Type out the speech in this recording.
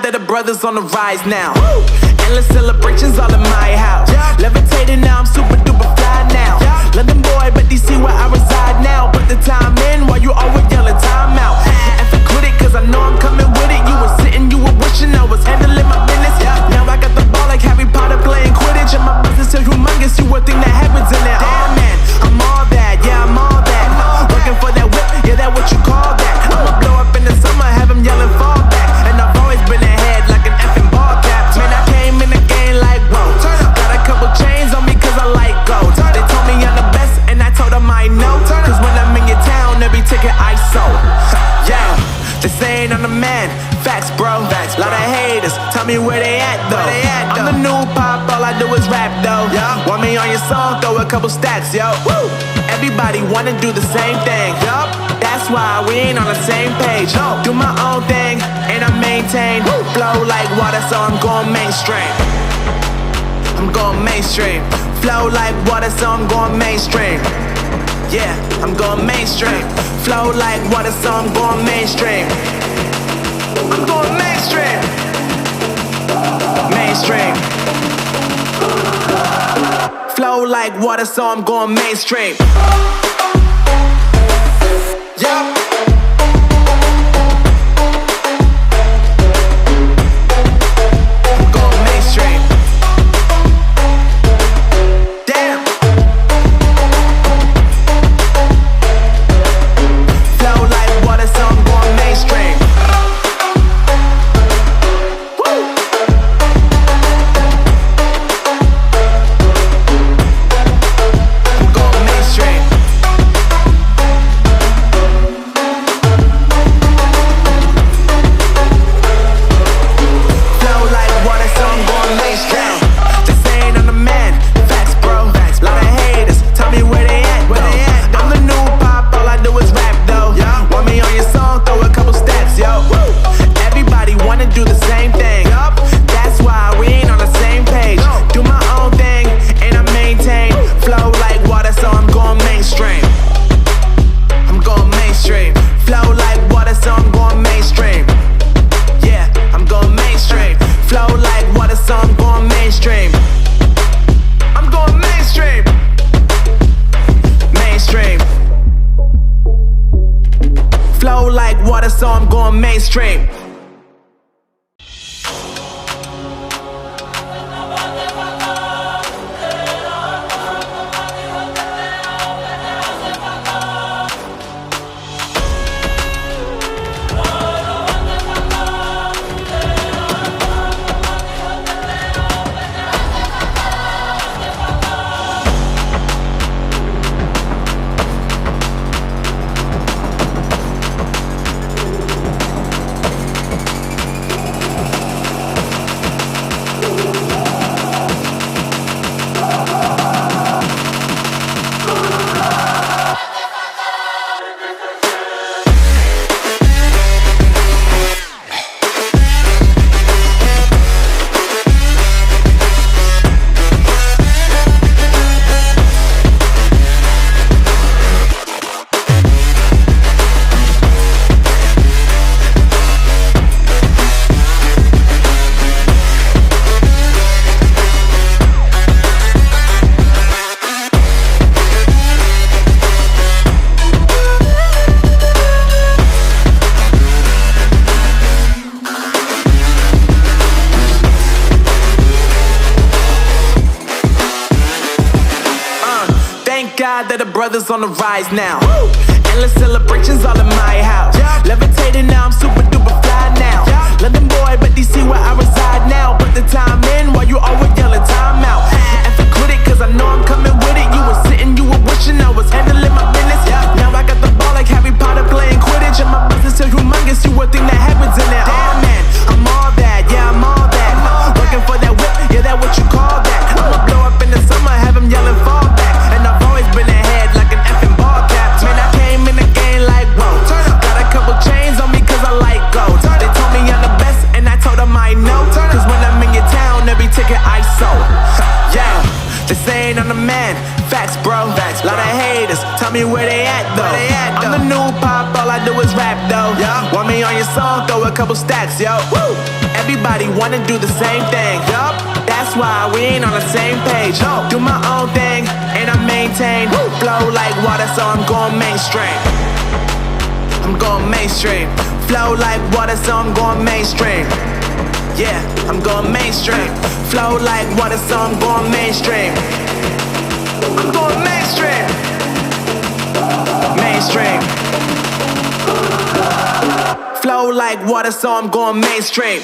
that the brothers on the rise now. Woo! Endless celebrations all in my house. Yeah. Levitating now, I'm super duper fly now. Yeah. London boy, but DC where I reside now. Put the time in while you always yelling time out. And quit it, cause I know I'm coming with it. You were sitting, you were wishing I was handling my business. Yeah. Now I got the ball like Harry Potter playing Quidditch. And my business is humongous, you would think that happens in there. Damn man, I'm all that, yeah I'm all that. Working for that whip, yeah that what you call that. I'ma blow up in the summer, have them yelling fall back. And I've always been ahead like an effing ball cap. Man, I came in the game like whoa. Got a couple chains on me cause I like gold. They told me I'm the best and I told them I know. Cause when I'm in your town, every ticket I sold. Yeah, they saying I'm the man. Facts bro, lot of haters, tell me where they at though. I'm the new pop, all I do is rap though. Want me on your song, throw a couple stacks, yo. Woo! Everybody wanna do the same thing, yup. That's why we ain't on the same page. Do my own thing, and I maintain. Flow like water, so I'm going mainstream. I'm going mainstream. Flow like water, so I'm going mainstream. Yeah, I'm going mainstream. Flow like water, so I'm going mainstream. I'm going mainstream. Mainstream. Flow like water, so I'm going mainstream. Yup. I'm going mainstream. Damn. Flow like water, so I'm going mainstream. So I'm going mainstream. God that the brothers on the rise now. Woo! Endless celebrations all in my house. Levitating now, I'm super duper fly now. London boy, but DC where I reside now. Put the time in while you always yelling time out. And quit it, cause I know I'm coming with it. You were sitting, you were wishing I was handling my business. Now I got the ball like Harry Potter playing Quidditch. And my business is humongous, you would think that happens in there. Damn man, I'm all that, yeah I'm all that. Working for that whip, yeah that what you call that. I'ma blow up in the summer, have them yelling fall back. And I've always been ahead like an effing ball cap. Man, I came in the game like whoa. Got a couple chains on me cause I like gold. They told me I'm the best and I told them I know. Cause when I'm in your town, every ticket I sold. Yeah, they saying I'm the man. Facts bro, lot of haters, tell me where they at though. I'm the new pop, all I do is rap though. Want me on your song, throw a couple stacks, yo. Woo! everybody wanna do the same thing. Yup, that's why we ain't on the same page. Do my own thing, and I maintain. Flow like water, so I'm going mainstream. I'm going mainstream. Flow like water, so I'm going mainstream. Yeah, I'm going mainstream. Flow like water, so I'm going mainstream. I'm going mainstream. Mainstream. Flow like water, so I'm going mainstream.